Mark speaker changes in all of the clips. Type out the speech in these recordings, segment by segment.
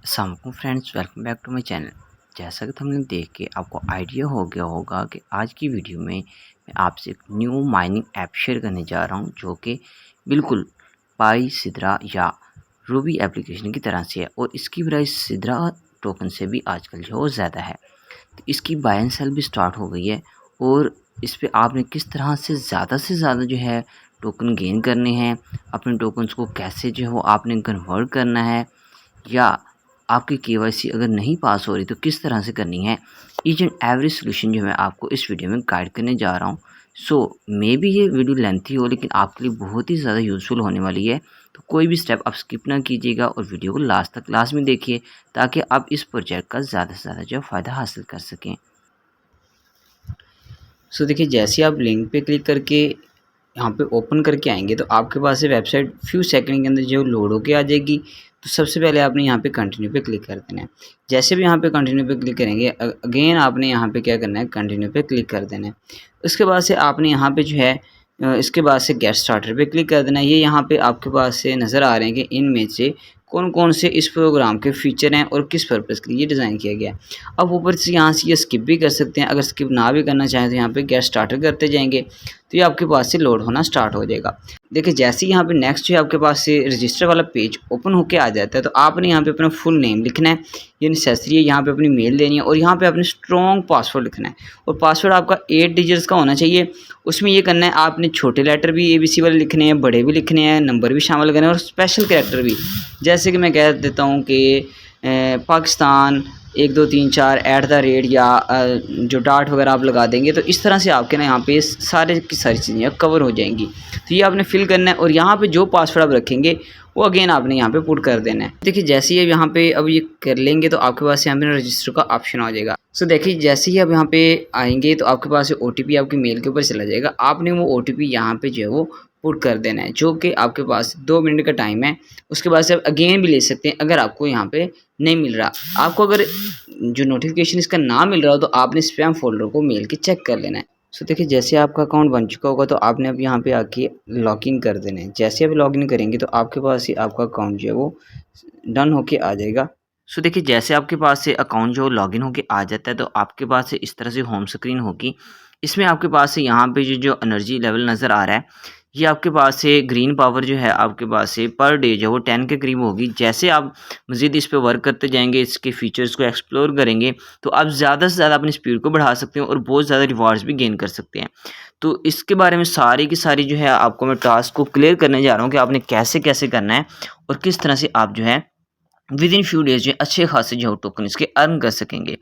Speaker 1: अस्सलाम friends, welcome back to my channel. जैसा कि हमने देख के आपको आइडिया हो गया होगा कि आज की वीडियो में मैं आपसे एक न्यू माइनिंग ऐप शेयर करने जा रहा हूं, जो कि बिल्कुल पाई सिद्रा या रूबी एप्लीकेशन की तरह से है और इसकी प्राइस सिद्रा टोकन से भी आजकल जो ज़्यादा है। तो इसकी बाय एंड सेल भी स्टार्ट हो गई है और इस पर आपने किस तरह से ज़्यादा जो है टोकन गेन करने हैं, अपने टोकन्स को कैसे जो है वो आपने कन्वर्ट करना है, या आपकी केवाईसी अगर नहीं पास हो रही तो किस तरह से करनी है। ईच एंड एवरी सोल्यूशन जो मैं आपको इस वीडियो में गाइड करने जा रहा हूँ। सो मे बी ये वीडियो लेंथी हो, लेकिन आपके लिए बहुत ही ज़्यादा यूज़फुल होने वाली है। तो कोई भी स्टेप आप स्किप ना कीजिएगा और वीडियो को लास्ट में देखिए, ताकि आप इस प्रोजेक्ट का ज़्यादा से ज़्यादा जो फ़ायदा हासिल कर सकें।
Speaker 2: सो देखिए, जैसे आप लिंक पे क्लिक करके यहाँ पे ओपन करके आएंगे तो आपके पास ये वेबसाइट फ्यू सेकंड के अंदर जो लोड होके आ जाएगी। तो सबसे पहले आपने यहाँ पे कंटिन्यू पे क्लिक कर देना है। जैसे भी यहाँ पे कंटिन्यू पे क्लिक करेंगे, अगेन आपने यहाँ पे क्या करना है, कंटिन्यू पे क्लिक कर देना है। उसके बाद से आपने यहाँ पे जो है इसके बाद से गेट स्टार्टर पे क्लिक कर देना है। ये यहाँ पे आपके पास से नज़र आ रहे हैं कि इनमें से कौन कौन से इस प्रोग्राम के फीचर हैं और किस पर्पज़ के लिए डिज़ाइन किया गया है। अब ऊपर से यहाँ से ये स्किप भी कर सकते हैं। अगर स्किप ना भी करना चाहें तो यहाँ पे गेट स्टार्टर करते जाएंगे तो ये आपके पास से लोड होना स्टार्ट हो जाएगा। देखिए, जैसे ही यहाँ पे नेक्स्ट जो है आपके पास से रजिस्टर वाला पेज ओपन होके आ जाता है, तो आपने यहाँ पे अपना फुल नेम लिखना है, ये नेसेसरी है। यहाँ पे अपनी मेल देनी है और यहाँ पे अपने स्ट्रॉन्ग पासवर्ड लिखना है और पासवर्ड आपका 8 डिजिट्स का होना चाहिए। उसमें ये करना है, आपने छोटे लेटर भी ABC वाले लिखने हैं, बड़े भी लिखने हैं, नंबर भी शामिल करने हैं और स्पेशल कैरेक्टर भी। जैसे कि मैं कह देता हूँ कि पाकिस्तान 1 2 3 4 @ या जो डाट वगैरह आप लगा देंगे तो इस तरह से आपके ना यहाँ पे सारे की सारी चीज़ें कवर हो जाएंगी। तो ये आपने फिल करना है और यहाँ पे जो पासवर्ड आप रखेंगे वो अगेन आपने यहाँ पे पुट कर देना है। देखिए, जैसे ही अब यहाँ पे अब ये कर लेंगे तो आपके पास यहाँ पे रजिस्टर का ऑप्शन आ जाएगा। सो देखिए, जैसे ही अब यहाँ पे आएंगे तो आपके पास OTP आपकी मेल के ऊपर चला जाएगा। आपने वो OTP यहाँ पे जो है वो पुट कर देना है, जो कि आपके पास 2 मिनट का टाइम है। उसके बाद से आप अगेन भी ले सकते हैं अगर आपको यहाँ पे नहीं मिल रहा। आपको अगर जो नोटिफिकेशन इसका ना मिल रहा हो तो आपने स्पैम फोल्डर को मेल के चेक कर लेना है। सो देखिए, जैसे आपका अकाउंट बन चुका होगा तो आपने अब यहाँ पे आके लॉगिन कर देना है। जैसे आप लॉगिन करेंगे तो आपके पास ही आपका अकाउंट जो है वो डन होके आ जाएगा।
Speaker 1: सो देखिए, जैसे आपके पास से अकाउंट जो लॉगिन होके आ जाता है तो आपके पास से इस तरह से होम स्क्रीन होगी। इसमें आपके पास से यहाँ पे जो एनर्जी लेवल नज़र आ रहा है, ये आपके पास से ग्रीन पावर जो है आपके पास से पर डे जो है वो 10 के करीब होगी। जैसे आप मज़ीद इस पे वर्क करते जाएंगे, इसके फीचर्स को एक्सप्लोर करेंगे, तो आप ज़्यादा से ज़्यादा अपनी स्पीड को बढ़ा सकते हैं और बहुत ज़्यादा रिवार्ड्स भी गेन कर सकते हैं। तो इसके बारे में सारी की सारी जो है आपको मैं टास्क को क्लियर करने जा रहा हूँ कि आपने कैसे कैसे करना है और किस तरह से आप जो है विद इन फ्यू डेज़ जो अच्छे खासे जो टोकन इसके अर्न कर सकेंगे।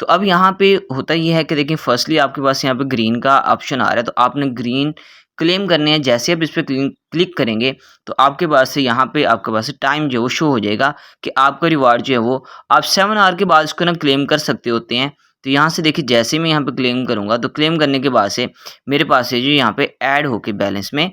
Speaker 1: तो अब यहाँ पे होता ये है कि देखिए, फर्स्टली आपके पास यहाँ पे ग्रीन का ऑप्शन आ रहा है, तो आपने ग्रीन क्लेम करने हैं। जैसे आप इस पे क्लिक करेंगे तो आपके पास से यहाँ पे आपके पास से टाइम जो है वो शो हो जाएगा कि आपका रिवार्ड जो है वो आप 7 आवर के बाद इसको ना क्लेम कर सकते होते हैं। तो यहाँ से देखिए, जैसे मैं यहाँ पे क्लेम करूँगा तो क्लेम करने के बाद से मेरे पास से जो यहाँ पे ऐड होके बैलेंस में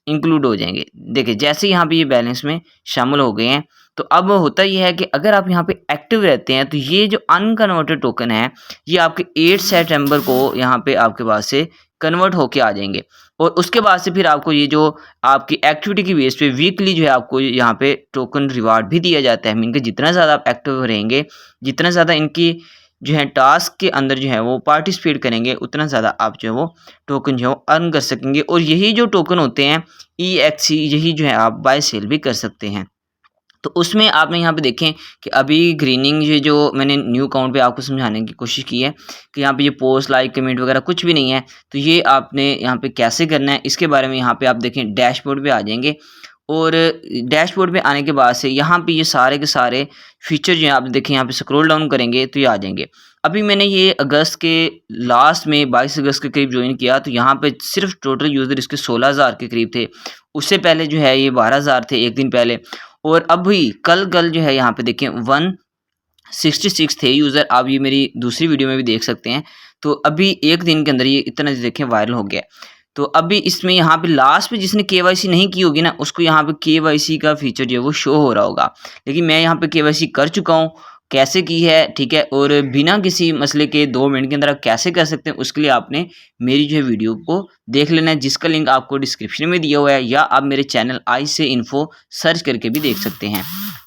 Speaker 1: इंक्लूड हो जाएंगे। देखिए, जैसे यहाँ पे ये बैलेंस में शामिल हो गए हैं। तो अब होता ये है कि अगर आप यहाँ पे एक्टिव रहते हैं तो ये जो अनकन्वर्टेड टोकन है, ये आपके 8 सितंबर को यहाँ पे आपके पास से कन्वर्ट होके आ जाएंगे और उसके बाद से फिर आपको ये जो आपकी एक्टिविटी की बेस पे वीकली जो है आपको यहाँ पे टोकन रिवार्ड भी दिया जाता है। मीन के जितना ज़्यादा आप एक्टिव रहेंगे, जितना ज़्यादा इनकी जो है टास्क के अंदर जो है वो पार्टिसिपेट करेंगे, उतना ज़्यादा आप जो है वो टोकन जो है वो अर्न कर सकेंगे। और यही जो टोकन होते हैं EXE, यही जो है आप बाय सेल भी कर सकते हैं। तो उसमें आपने यहाँ पे देखें कि अभी ग्रीनिंग ये जो मैंने न्यू अकाउंट पे आपको समझाने की कोशिश की है कि यहाँ पे ये पोस्ट लाइक कमेंट वगैरह कुछ भी नहीं है। तो ये आपने यहाँ पे कैसे करना है, इसके बारे में यहाँ पे आप देखें डैशबोर्ड पे आ जाएंगे और डैशबोर्ड पे आने के बाद से यहाँ पे ये सारे के सारे फीचर जो है आप देखें, यहाँ पे स्क्रॉल डाउन करेंगे तो ये आ जाएंगे। अभी मैंने ये अगस्त के लास्ट में 22 अगस्त के करीब ज्वाइन किया, तो यहाँ पे सिर्फ टोटल यूज़र इसके 16,000 के करीब थे। उससे पहले जो है ये 12,000 थे एक दिन पहले, और अभी कल जो है यहाँ पे देखें 166 थे यूज़र। आप ये मेरी दूसरी वीडियो में भी देख सकते हैं। तो अभी एक दिन के अंदर ये इतना देखें वायरल हो गया। तो अभी इसमें यहाँ पे लास्ट पे जिसने KYC नहीं की होगी ना, उसको यहाँ पे KYC का फीचर जो है वो शो हो रहा होगा। लेकिन मैं यहाँ पे KYC कर चुका हूँ कैसे की है, ठीक है, और बिना किसी मसले के 2 मिनट के अंदर आप कैसे कर सकते हैं, उसके लिए आपने मेरी जो है वीडियो को देख लेना है, जिसका लिंक आपको डिस्क्रिप्शन में दिया हुआ है, या आप मेरे चैनल आई से इन्फो सर्च करके भी देख सकते हैं।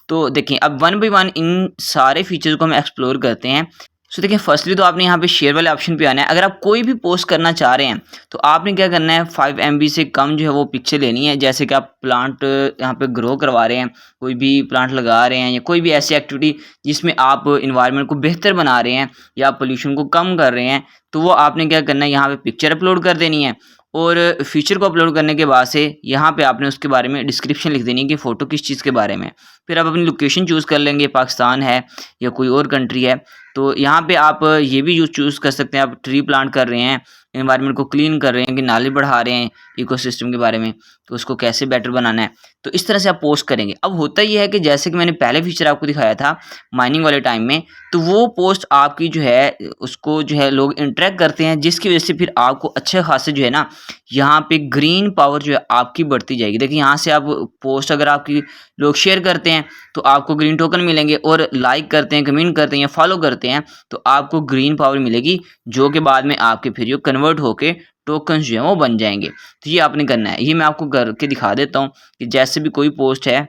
Speaker 1: तो देखें, अब वन बाय वन इन सारे फीचर्स को हम एक्सप्लोर करते हैं। सो देखिए, फर्स्टली तो आपने यहाँ पे शेयर वाले ऑप्शन पे आना है। अगर आप कोई भी पोस्ट करना चाह रहे हैं तो आपने क्या करना है, 5 MB से कम जो है वो पिक्चर लेनी है। जैसे कि आप प्लांट यहाँ पे ग्रो करवा रहे हैं, कोई भी प्लांट लगा रहे हैं, या कोई भी ऐसी एक्टिविटी जिसमें आप इन्वायरमेंट को बेहतर बना रहे हैं या पोल्यूशन को कम कर रहे हैं, तो वो आपने क्या करना है, यहाँ पे पिक्चर अपलोड कर देनी है। और फीचर को अपलोड करने के बाद से यहाँ पे आपने उसके बारे में डिस्क्रिप्शन लिख देनी है कि फ़ोटो किस चीज़ के बारे में। फिर आप अपनी लोकेशन चूज़ कर लेंगे, पाकिस्तान है या कोई और कंट्री है। तो यहाँ पे आप ये भी चूज़ कर सकते हैं, आप ट्री प्लांट कर रहे हैं, एनवायरनमेंट को क्लीन कर रहे हैं, कि नाले बढ़ा रहे हैं इकोसिस्टम के बारे में, तो उसको कैसे बेटर बनाना है। तो इस तरह से आप पोस्ट करेंगे। अब होता ये है कि जैसे कि मैंने पहले फीचर आपको दिखाया था माइनिंग वाले टाइम में, तो वो पोस्ट आपकी जो है उसको जो है लोग इंटरेक्ट करते हैं, जिसकी वजह से फिर आपको अच्छे खासे जो है ना यहाँ पे ग्रीन पावर जो है आपकी बढ़ती जाएगी। देखिए, यहाँ से आप पोस्ट अगर आपकी लोग शेयर करते हैं तो आपको ग्रीन टोकन मिलेंगे, और लाइक करते हैं, कमेंट करते हैं या फॉलो करते हैं तो आपको ग्रीन पावर मिलेगी, जो कि बाद में आपके फिर ये कन्वर्ट होके टोकन्स जो है वो बन जाएंगे। तो ये आपने करना है। ये मैं आपको करके दिखा देता हूँ कि जैसे भी कोई पोस्ट है,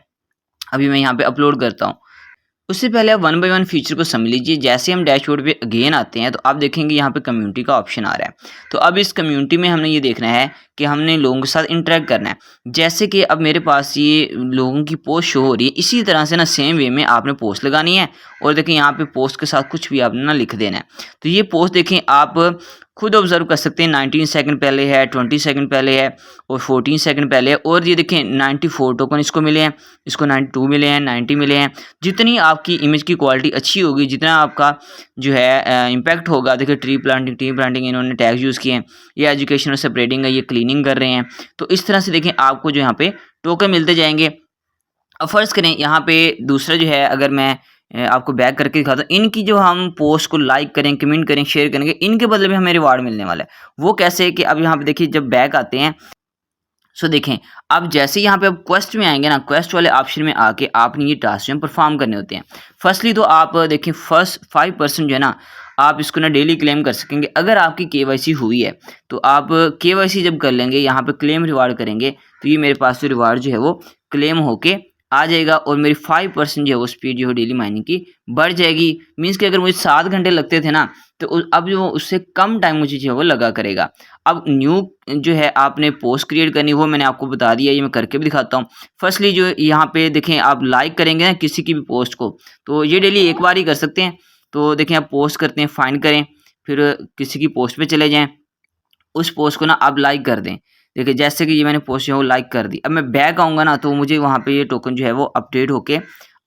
Speaker 1: अभी मैं यहाँ पे अपलोड करता हूँ। उससे पहले आप वन बाय वन फीचर को समझ लीजिए। जैसे हम डैशबोर्ड पे अगेन आते हैं तो आप देखेंगे यहाँ पे कम्युनिटी का ऑप्शन आ रहा है। तो अब इस कम्युनिटी में हमने ये देखना है कि हमने लोगों के साथ इंटरेक्ट करना है। जैसे कि अब मेरे पास ये लोगों की पोस्ट शो हो रही है, इसी तरह से ना सेम वे में आपने पोस्ट लगानी है। और देखिए, यहाँ पे पोस्ट के साथ कुछ भी आपने ना लिख देना है। तो ये पोस्ट देखें, आप खुद ऑब्जर्व कर सकते हैं, 19 सेकंड पहले है, 20 सेकंड पहले है, और 14 सेकंड पहले है। और ये देखें, 94 टोकन इसको मिले हैं, इसको 92 मिले हैं, 90 मिले हैं। जितनी आपकी इमेज की क्वालिटी अच्छी होगी, जितना आपका जो है इम्पैक्ट होगा। देखिए, ट्री प्लांटिंग इन्होंने टैग यूज़ किए हैं, ये एजुकेशन और स्प्रेडिंग है, ये क्लीनिंग कर रहे हैं। तो इस तरह से देखें, आपको जो यहाँ पे टोकन मिलते जाएंगे। अब फ़र्ज़ करें यहाँ पे दूसरा जो है, अगर मैं आपको बैक करके दिखाता हूँ, इनकी जो हम पोस्ट को लाइक करें, कमेंट करें, शेयर करेंगे, इनके बदले में हमें रिवार्ड मिलने वाला है। वो कैसे कि अब यहाँ पे देखिए, जब बैक आते हैं सो देखें, अब जैसे यहाँ पे आप क्वेस्ट में आएंगे ना, क्वेस्ट वाले ऑप्शन में आके आपने ये टास्क जो है परफॉर्म करने होते हैं। फर्स्टली तो आप देखें, फर्स्ट 5% जो है ना, आप इसको ना डेली क्लेम कर सकेंगे। अगर आपकी KYC हुई है तो आप KYC जब कर लेंगे, यहाँ पे क्लेम रिवार्ड करेंगे, तो ये मेरे पास जो रिवार्ड जो है वो क्लेम होके आ जाएगा, और मेरी 5% जो है वो स्पीड जो है डेली माइनिंग की बढ़ जाएगी। मीन्स कि अगर मुझे 7 घंटे लगते थे ना, तो अब जो उससे कम टाइम मुझे जो है वो लगा करेगा। अब न्यू जो है आपने पोस्ट क्रिएट करनी, वो मैंने आपको बता दिया, ये मैं करके भी दिखाता हूँ। फर्स्टली जो यहाँ पे देखें, आप लाइक करेंगे ना किसी की भी पोस्ट को, तो ये डेली एक बार ही कर सकते हैं। तो देखें, आप पोस्ट करते हैं, फाइंड करें, फिर किसी की पोस्ट पे चले जाएं, उस पोस्ट को ना आप लाइक कर दें। देखिए, जैसे कि ये मैंने पोस्ट जो है वो लाइक कर दी। अब मैं बैक आऊँगा ना, तो मुझे वहाँ पे ये टोकन जो है वो अपडेट होके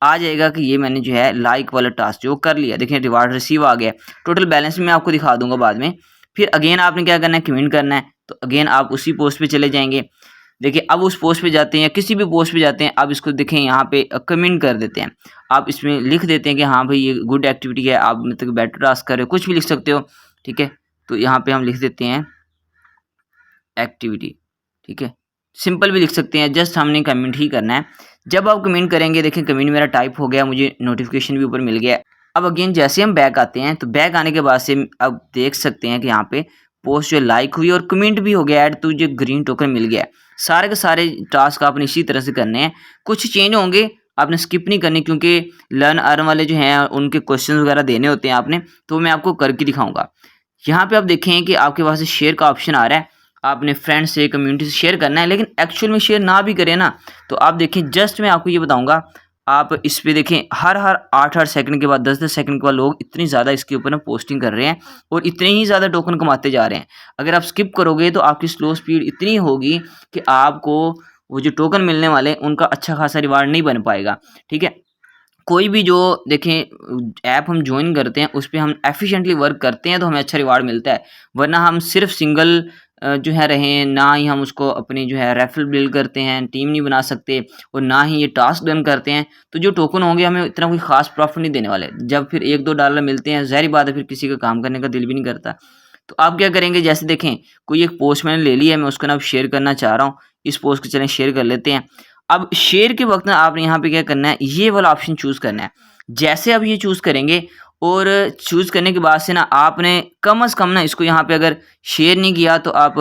Speaker 1: आ जाएगा कि ये मैंने जो है लाइक वाला टास्क जो कर लिया। देखिए, रिवार्ड रिसीव आ गया। टोटल बैलेंस मैं आपको दिखा दूंगा बाद में। फिर अगेन आपने क्या करना है, कमेंट करना है। तो अगेन आप उसी पोस्ट पे चले जाएंगे। देखिए, अब उस पोस्ट पे जाते हैं, किसी भी पोस्ट पे जाते हैं, अब इसको देखें, यहाँ पे कमेंट कर देते हैं। आप इसमें लिख देते हैं कि हाँ भाई, ये गुड एक्टिविटी है, आप मतलब बेटर टास्क कर रहे हो, कुछ भी लिख सकते हो, ठीक है। तो यहाँ पे हम लिख देते हैं एक्टिविटी, ठीक है। सिंपल भी लिख सकते हैं, जस्ट हमने कमेंट ही करना है। जब आप कमेंट करेंगे, देखें कमेंट मेरा टाइप हो गया, मुझे नोटिफिकेशन भी ऊपर मिल गया। अब अगेन जैसे हम बैक आते हैं, तो बैक आने के बाद से अब देख सकते हैं कि यहाँ पे पोस्ट जो लाइक हुई और कमेंट भी हो गया, ऐड तुझे ग्रीन टोकन मिल गया। सारे के सारे टास्क आपने इसी तरह से करने हैं। कुछ चेंज होंगे, आपने स्किप नहीं करनी, क्योंकि लर्न अर्न वाले जो हैं उनके क्वेश्चन वगैरह देने होते हैं आपने, तो मैं आपको करके दिखाऊंगा। यहाँ पे आप देखें कि आपके पास शेयर का ऑप्शन आ रहा है। आपने फ्रेंड्स से, कम्युनिटी से शेयर करना है, लेकिन एक्चुअल में शेयर ना भी करें ना, तो आप देखें, जस्ट मैं आपको ये बताऊंगा, आप इस पे देखें, हर 8-8 सेकंड के बाद, 10-10 सेकंड के बाद लोग इतनी ज़्यादा इसके ऊपर ना पोस्टिंग कर रहे हैं और इतने ही ज़्यादा टोकन कमाते जा रहे हैं। अगर आप स्किप करोगे तो आपकी स्लो स्पीड इतनी होगी कि आपको वो जो टोकन मिलने वाले हैं उनका अच्छा खासा रिवार्ड नहीं बन पाएगा, ठीक है। कोई भी जो देखें ऐप हम ज्वाइन करते हैं, उस पे हम एफिशिएंटली वर्क करते हैं तो हमें अच्छा रिवार्ड मिलता है। वरना हम सिर्फ सिंगल जो है रहें, ना ही हम उसको अपनी जो है रेफरल बिल्ड करते हैं, टीम नहीं बना सकते, और ना ही ये टास्क डन करते हैं, तो जो टोकन होंगे हमें इतना कोई खास प्रॉफिट नहीं देने वाले। जब फिर 1-2 डॉलर मिलते हैं, ज़ाहिर बात है फिर किसी का काम करने का दिल भी नहीं करता। तो आप क्या करेंगे, जैसे देखें कोई एक पोस्ट मैंने ले ली है, मैं उसका ना अब शेयर करना चाह रहा हूँ, इस पोस्ट को चलें शेयर कर लेते हैं। अब शेयर के वक्त ना आपने यहाँ पे क्या करना है, ये वाला ऑप्शन चूज़ करना है। जैसे आप ये चूज़ करेंगे और चूज़ करने के बाद से ना आपने कम से कम ना इसको यहाँ पे अगर शेयर नहीं किया तो आप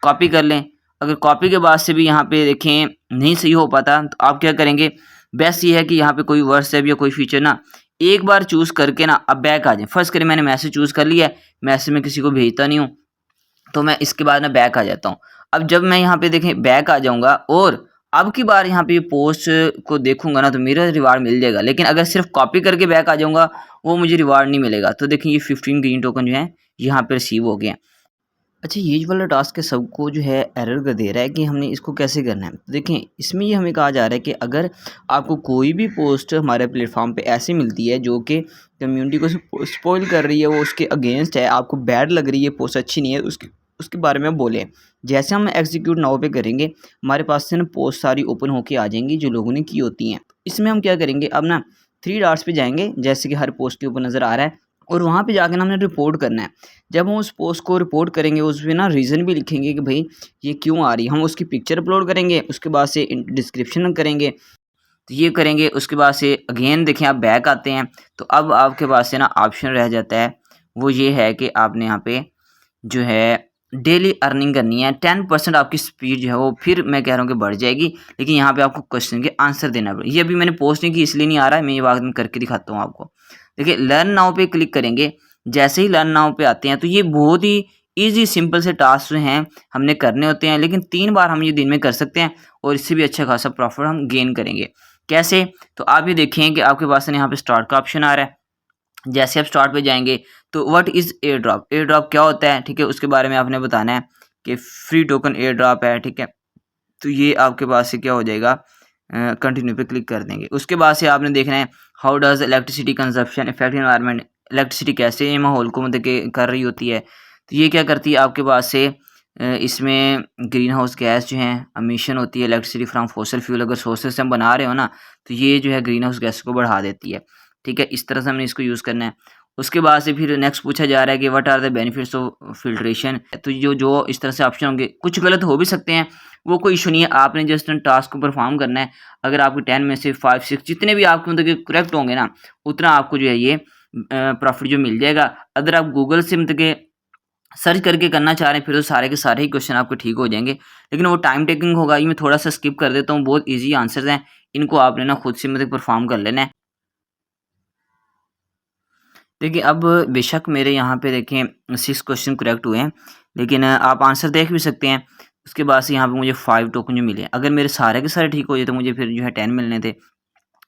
Speaker 1: कॉपी कर लें। अगर कॉपी के बाद से भी यहाँ पे देखें नहीं सही हो पाता तो आप क्या करेंगे, बेस्ट ये है कि यहाँ पे कोई व्हाट्सएप या कोई फीचर ना एक बार चूज़ करके ना अब बैक आ जाएँ। फ़र्ज़ करें मैंने मैसेज चूज़ कर लिया है, मैसेज मैं किसी को भेजता नहीं हूँ, तो मैं इसके बाद ना बैक आ जाता हूँ। अब जब मैं यहाँ पे देखें बैक आ जाऊँगा और अब की बार यहाँ पे ये पोस्ट को देखूँगा ना तो मेरा रिवार्ड मिल जाएगा। लेकिन अगर सिर्फ़ कॉपी करके बैक आ जाऊँगा वो मुझे रिवार्ड नहीं मिलेगा। तो देखिए ये 15 ग्रीन टोकन जो हैं यहाँ पे रिसीव हो गए हैं। अच्छा, ये वाला टास्क है सबको जो है एरर कर दे रहा है कि हमने इसको कैसे करना है। तो देखें इसमें ये हमें कहा जा रहा है कि अगर आपको कोई भी पोस्ट हमारे प्लेटफॉर्म पे ऐसी मिलती है जो कि कम्युनिटी को स्पॉइल कर रही है, वो उसके अगेंस्ट है, आपको बैड लग रही है, पोस्ट अच्छी नहीं है, उसके उसके बारे में बोलें। जैसे हम एग्जीक्यूट नाउ पे करेंगे हमारे पास से ना पोस्ट सारी ओपन होके आ जाएंगी जो लोगों ने की होती हैं। इसमें हम क्या करेंगे, अब ना 3 डॉट्स पे जाएंगे जैसे कि हर पोस्ट के ऊपर नज़र आ रहा है, और वहाँ पे जाके ना हमने रिपोर्ट करना है। जब हम उस पोस्ट को रिपोर्ट करेंगे उसमें ना रीज़न भी लिखेंगे कि भाई ये क्यों आ रही है। हम उसकी पिक्चर अपलोड करेंगे, उसके बाद से डिस्क्रिप्शन करेंगे, तो ये करेंगे। उसके बाद से अगेन देखें आप बैक आते हैं तो अब आपके पास से ना ऑप्शन रह जाता है, वो ये है कि आपने यहाँ पे जो है डेली अर्निंग करनी है। 10% आपकी स्पीड जो है वो फिर मैं कह रहा हूँ कि बढ़ जाएगी। लेकिन यहाँ पे आपको क्वेश्चन के आंसर देना पड़ेगा। ये अभी मैंने पोस्ट नहीं की इसलिए नहीं आ रहा है, मैं ये बाद में करके दिखाता हूँ आपको। देखिए लर्न नाउ पे क्लिक करेंगे, जैसे ही लर्न नाउ पे आते हैं तो ये बहुत ही ईजी सिंपल से टास्क हैं हमने करने होते हैं, लेकिन 3 बार हम ये दिन में कर सकते हैं और इससे भी अच्छा खासा प्रॉफिट हम गेन करेंगे। कैसे, तो आप ये देखें कि आपके पास यहाँ पे स्टार्ट का ऑप्शन आ रहा है। जैसे आप स्टार्ट पे जाएंगे तो what is air drop, air drop क्या होता है, ठीक है, उसके बारे में आपने बताना है कि फ्री टोकन एयर ड्रॉप है, ठीक है। तो ये आपके पास से क्या हो जाएगा, कंटिन्यू पे क्लिक कर देंगे। उसके बाद से आपने देखना है how does electricity consumption effect environment, electricity कैसे माहौल को मतलब कि कर रही होती है। तो ये क्या करती है आपके पास से इसमें ग्रीन हाउस गैस जो है एमिशन होती है इलेक्ट्रिसिटी फ्रॉम फॉसिल फ्यूल, अगर सोर्सेज से हम बना रहे हो ना तो ये जो है ग्रीन हाउस गैस को बढ़ा देती है, ठीक है। इस तरह से हमने इसको यूज़ करना है। उसके बाद से फिर नेक्स्ट पूछा जा रहा है कि what are the benefits of filtration. तो जो जो इस तरह से ऑप्शन होंगे कुछ गलत हो भी सकते हैं, वो कोई इशू नहीं है, आपने जस्ट टास्क को परफॉर्म करना है। अगर आपके 10 में से 5 6 जितने भी आपके मतलब कि करेक्ट होंगे ना उतना आपको जो है ये प्रॉफिट जो मिल जाएगा। अगर आप गूगल से मतलब कि सर्च करके करना चाह रहे हैं फिर तो सारे के सारे ही क्वेश्चन आपके ठीक हो जाएंगे, लेकिन वो टाइम टेकिंग होगा। ये मैं थोड़ा सा स्किप कर देता हूँ, बहुत ईजी आंसर्स हैं, इनको आपने ना खुद से मतलब परफॉर्म कर लेना है। देखिए अब बेशक मेरे यहाँ पे देखें 6 क्वेश्चन करेक्ट हुए हैं, लेकिन आप आंसर देख भी सकते हैं। उसके बाद से यहाँ पे मुझे 5 टोकन जो मिले, अगर मेरे सारे के सारे ठीक हो जाए तो मुझे फिर जो है 10 मिलने थे।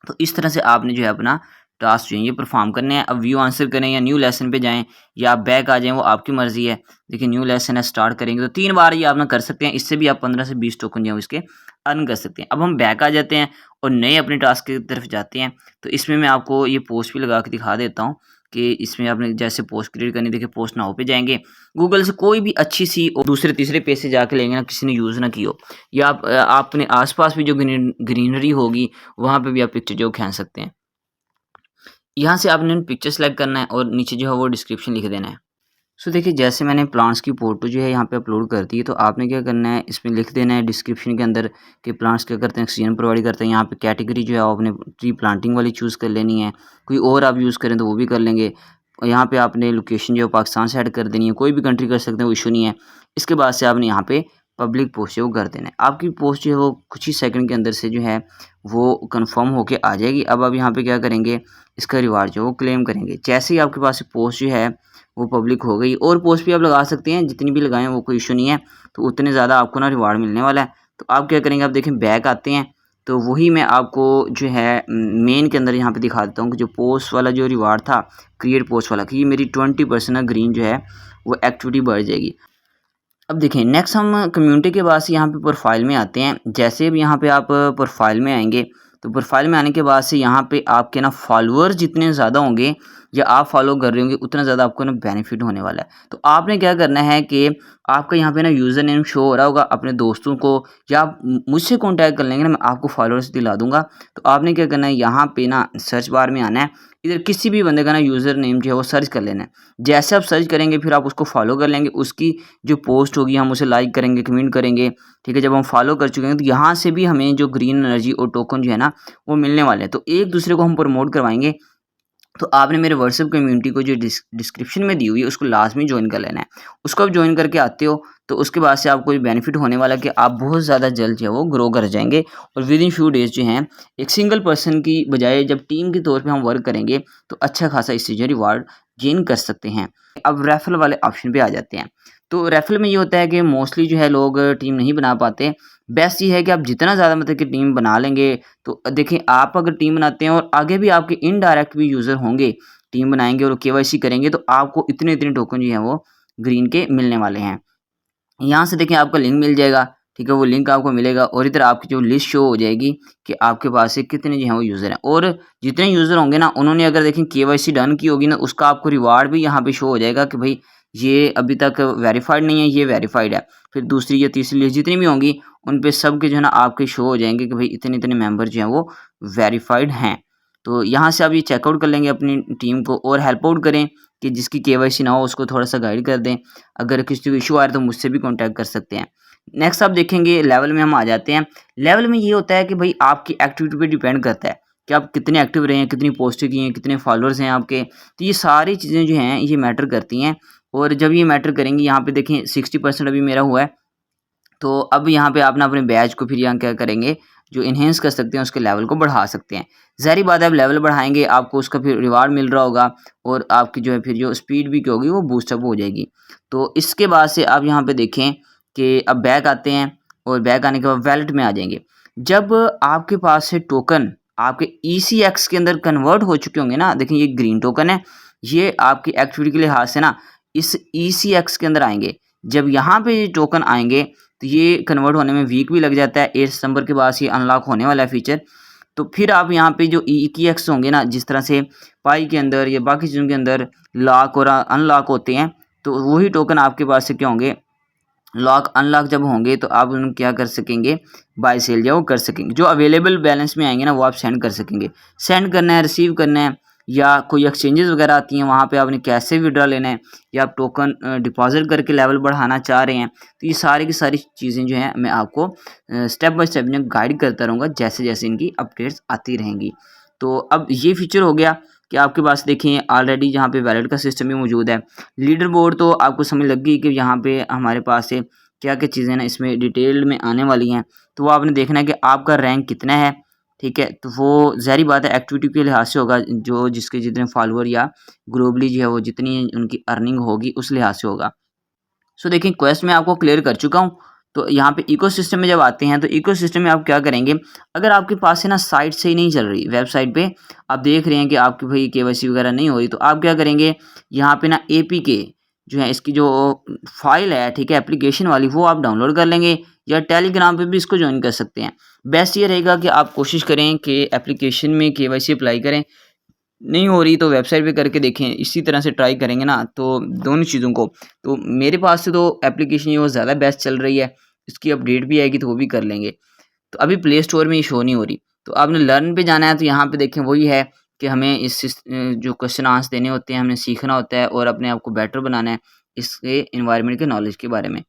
Speaker 1: तो इस तरह से आपने जो है अपना टास्क जो है ये परफॉर्म करने हैं। अब व्यू आंसर करें या न्यू लेसन पे जाएँ या आप बैक आ जाएँ, वो आपकी मर्ज़ी है। देखिए न्यू लेसन है, स्टार्ट करेंगे तो 3 बार ये आप ना कर सकते हैं, इससे भी आप 15 से 20 टोकन जो है इसके अर्न कर सकते हैं। अब हम बैक आ जाते हैं और नए अपने टास्क की तरफ जाते हैं। तो इसमें मैं आपको ये पोस्ट भी लगा के दिखा देता हूँ कि इसमें आपने जैसे पोस्ट क्रिएट करनी, देखिए पोस्ट नाउ पे जाएँगे, गूगल से कोई भी अच्छी सी और दूसरे तीसरे पेज से जाके लेंगे ना, किसी ने यूज़ ना की हो, या आप अपने आस-पास भी जो ग्रीनरी होगी वहाँ पे भी आप पिक्चर जो खींच सकते हैं। यहाँ से आपने पिक्चर सेलेक्ट करना है और नीचे जो है वो डिस्क्रिप्शन लिख देना है। सो देखिए जैसे मैंने प्लांट्स की फ़ोटो जो है यहाँ पे अपलोड कर दी है, तो आपने क्या करना है इसमें लिख देना है डिस्क्रिप्शन के अंदर कि प्लांट्स क्या करते हैं, ऑक्सीजन प्रोवाइड करते हैं। यहाँ पे कैटेगरी जो है आपने ट्री प्लांटिंग वाली चूज़ कर लेनी है, कोई और आप यूज़ करें तो वो भी कर लेंगे। और यहाँ पे आपने लोकेशन जो है पाकिस्तान से ऐड कर देनी है, कोई भी कंट्री कर सकते हैं, वो इशू नहीं है। इसके बाद से आपने यहाँ पे पब्लिक पोस्ट जो है वो कर देना है। आपकी पोस्ट जो है वो कुछ ही सेकंड के अंदर से जो है वो कंफर्म होके आ जाएगी। अब आप यहाँ पे क्या करेंगे, इसका रिवार्ड जो है वो क्लेम करेंगे। जैसे ही आपके पास पोस्ट जो है वो पब्लिक हो गई, और पोस्ट भी आप लगा सकते हैं, जितनी भी लगाएं वो कोई इशू नहीं है, तो उतने ज़्यादा आपको ना रिवार्ड मिलने वाला है। तो आप क्या करेंगे, आप देखें बैक आते हैं, तो वही मैं आपको जो है मेन के अंदर यहाँ पे दिखा देता हूँ कि जो पोस्ट वाला जो रिवार्ड था क्रिएट पोस्ट वाला, कि ये मेरी 20% ग्रीन जो है वो एक्टिविटी बढ़ जाएगी। अब देखिए नेक्स्ट हम कम्युनिटी के बाद से यहाँ पे प्रोफाइल में आते हैं। जैसे अब यहाँ पे आप प्रोफाइल में आएंगे तो प्रोफाइल में आने के बाद से यहाँ पे आपके ना फॉलोअर जितने ज़्यादा होंगे या आप फॉलो कर रहे होंगे उतना ज़्यादा आपको ना बेनिफिट होने वाला है। तो आपने क्या करना है कि आपका यहाँ पे ना यूज़र नेम शो हो रहा होगा, अपने दोस्तों को या आप मुझसे कॉन्टैक्ट कर लेंगे ना, मैं आपको फॉलोअर्स दिला दूंगा। तो आपने क्या करना है, यहाँ पे ना सर्च बार में आना है, इधर किसी भी बंदे का ना यूज़र नेम जो है वो सर्च कर लेना है। जैसे आप सर्च करेंगे फिर आप उसको फॉलो कर लेंगे, उसकी जो पोस्ट होगी हम उसे लाइक करेंगे, कमेंट करेंगे, ठीक है। जब हम फॉलो कर चुके हैं तो यहाँ से भी हमें जो ग्रीन एनर्जी और टोकन जो है ना वो मिलने वाले हैं। तो एक दूसरे को हम प्रमोट करवाएंगे तो आपने मेरे व्हाट्सएप कम्युनिटी को जो डिस्क्रिप्शन में दी हुई है उसको लाजमी ज्वाइन कर लेना है। उसको आप ज्वाइन करके आते हो तो उसके बाद से आपको ये बेनिफिट होने वाला है कि आप बहुत ज़्यादा जल्द जो है वो ग्रो कर जाएंगे और विद इन फ्यू डेज़ जो हैं एक सिंगल पर्सन की बजाय जब टीम के तौर पे हम वर्क करेंगे तो अच्छा खासा इससे जो रिवार्ड गेन कर सकते हैं। अब रेफरल वाले ऑप्शन पे आ जाते हैं। तो रेफरल में ये होता है कि मोस्टली जो है लोग टीम नहीं बना पाते। बेस्ट ये है कि आप जितना ज़्यादा मतलब कि टीम बना लेंगे तो देखें आप अगर टीम बनाते हैं और आगे भी आपके इनडायरेक्ट भी यूज़र होंगे, टीम बनाएँगे और केवाईसी करेंगे तो आपको इतने-इतने टोकन जो हैं वो ग्रीन के मिलने वाले हैं। यहाँ से देखें आपका लिंक मिल जाएगा, ठीक है? वो लिंक आपको मिलेगा और इधर आपकी जो लिस्ट शो हो जाएगी कि आपके पास से कितने जो हैं वो यूज़र हैं और जितने यूज़र होंगे ना उन्होंने अगर देखें केवाईसी डन की होगी ना उसका आपको रिवार्ड भी यहाँ पे शो हो जाएगा कि भाई ये अभी तक वेरीफाइड नहीं है, ये वेरीफाइड है। फिर दूसरी या तीसरी लिस्ट जितनी भी होंगी उन पे सब के जो है ना आपके शो हो जाएँगे कि भाई इतने-इतने मेंबर जो हैं वो वेरीफाइड हैं। तो यहाँ से आप ये चेकआउट कर लेंगे अपनी टीम को और हेल्प आउट करें कि जिसकी केवाईसी ना हो उसको थोड़ा-सा गाइड कर दें। अगर किसी को इश्यू आ रहा है तो मुझसे भी कॉन्टैक्ट कर सकते हैं। नेक्स्ट आप देखेंगे लेवल में हम आ जाते हैं। लेवल में ये होता है कि भाई आपकी एक्टिविटी पे डिपेंड करता है कि आप कितने एक्टिव रहे हैं, कितनी पोस्टें की हैं, कितने फॉलोअर्स हैं आपके। तो ये सारी चीज़ें जो हैं ये मैटर करती हैं और जब ये मैटर करेंगी यहाँ पे देखें 60% अभी मेरा हुआ है। तो अब यहाँ पे आप ना अपने बैच को फिर यहाँ क्या करेंगे जो एनहेंस कर सकते हैं उसके लेवल को बढ़ा सकते हैं। ज़ाहिर बात है आप लेवल बढ़ाएँगे आपको उसका फिर रिवार्ड मिल रहा होगा और आपकी जो है फिर जो स्पीड भी क्या होगी वो बूस्ट अप हो जाएगी। तो इसके बाद से आप यहाँ पे देखें कि अब बैक आते हैं और बैक आने के बाद वैलेट में आ जाएँगे। जब आपके पास से टोकन आपके ईसीएक्स के अंदर कन्वर्ट हो चुके होंगे ना, देखिए ये ग्रीन टोकन है, ये आपकी एक्टिविटी के लिहाज से ना इस ईसीएक्स के अंदर आएँगे। जब यहाँ पे ये टोकन आएँगे तो ये कन्वर्ट होने में वीक भी लग जाता है। 8 सितंबर के बाद ये अनलॉक होने वाला है फीचर। तो फिर आप यहाँ पे जो ईकीएक्स होंगे ना जिस तरह से पाई के अंदर या बाकी चीज़ों के अंदर लॉक और अनलॉक होते हैं तो वही टोकन आपके पास से क्या होंगे लॉक अनलॉक जब होंगे तो आप उन्हें क्या कर सकेंगे बाय सेल जो कर सकेंगे। जो अवेलेबल बैलेंस में आएंगे ना वो आप सेंड कर सकेंगे। सेंड करना है, रिसीव करना है या कोई एक्सचेंजेस वगैरह आती हैं वहाँ पे आपने कैसे विड्रॉ लेना है या आप टोकन डिपॉजिट करके लेवल बढ़ाना चाह रहे हैं तो ये सारी की सारी चीज़ें जो हैं मैं आपको स्टेप बाय स्टेप जो गाइड करता रहूँगा जैसे जैसे इनकी अपडेट्स आती रहेंगी। तो अब ये फीचर हो गया कि आपके पास देखें ऑलरेडी यहाँ पे वैलेट का सिस्टम भी मौजूद है। लीडर बोर्ड तो आपको समझ लग गई कि यहाँ पे हमारे पास से क्या-क्या चीज़ें ना इसमें डिटेल में आने वाली हैं। तो वो आपने देखना है कि आपका रैंक कितना है, ठीक है? तो वो ज़ाहिर बात है एक्टिविटी के लिहाज से होगा जो जिसके जितने फॉलोअर या ग्लोबली जो है वो जितनी उनकी अर्निंग होगी उस लिहाज से होगा। सो देखिए क्वेस्ट मैं आपको क्लियर कर चुका हूँ। तो यहाँ पे इकोसिस्टम में जब आते हैं तो इकोसिस्टम में आप क्या करेंगे, अगर आपके पास है ना साइट सही नहीं चल रही, वेबसाइट पे आप देख रहे हैं कि आपकी भाई केवाईसी वगैरह नहीं हो रही, तो आप क्या करेंगे यहाँ पे ना एपीके जो है इसकी जो फाइल है, ठीक है, एप्लीकेशन वाली वो आप डाउनलोड कर लेंगे या टेलीग्राम पे भी इसको ज्वाइन कर सकते हैं। बेस्ट ये रहेगा कि आप कोशिश करें कि एप्लीकेशन में केवाईसी अप्लाई करें, नहीं हो रही तो वेबसाइट पे करके देखें। इसी तरह से ट्राई करेंगे ना तो दोनों चीज़ों को तो मेरे पास से तो एप्लीकेशन ये वो ज़्यादा बेस्ट चल रही है। इसकी अपडेट भी आएगी तो वो भी कर लेंगे। तो अभी प्ले स्टोर में ये शो नहीं हो रही। तो आपने लर्न पे जाना है तो यहाँ पे देखें वही है कि हमें जो क्वेश्चन आंसर देने होते हैं हमने सीखना होता है और अपने आप को बेटर बनाना है इसके एनवायरनमेंट के नॉलेज के बारे में।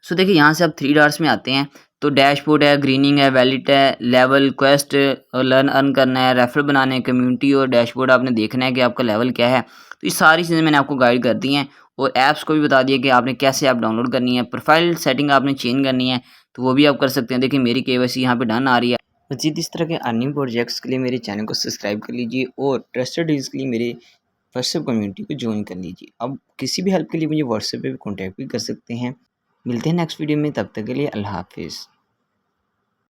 Speaker 1: सो देखिए यहाँ से आप 3 डॉट्स में आते हैं तो डैशबोर्ड है, ग्रीनिंग है, वैलिड है, लेवल, क्वेस्ट और लर्न अर्न करना है, रेफर बनाने हैं, कम्युनिटी और डैशबोर्ड आपने देखना है कि आपका लेवल क्या है। तो ये सारी चीज़ें मैंने आपको गाइड कर दी हैं और ऐप्स को भी बता दिया कि आपने कैसे ऐप डाउनलोड करनी है, प्रोफाइल सेटिंग आपने चेंज करनी है तो वो भी आप कर सकते हैं। देखिए मेरी केवाईसी यहाँ पे डन आ रही है। मज़ीद इस तरह के अर्निंग प्रोजेक्ट्स के लिए मेरे चैनल को सब्सक्राइब कर लीजिए और ट्रस्टेड डील्स के लिए मेरे व्हाट्सएप कम्युनिटी को ज्वाइन कर लीजिए। अब किसी भी हेल्प के लिए मुझे व्हाट्सएप पे भी कॉन्टैक्ट भी कर सकते हैं। मिलते हैं नेक्स्ट वीडियो में, तब तक के लिए अल्लाह हाफिज़।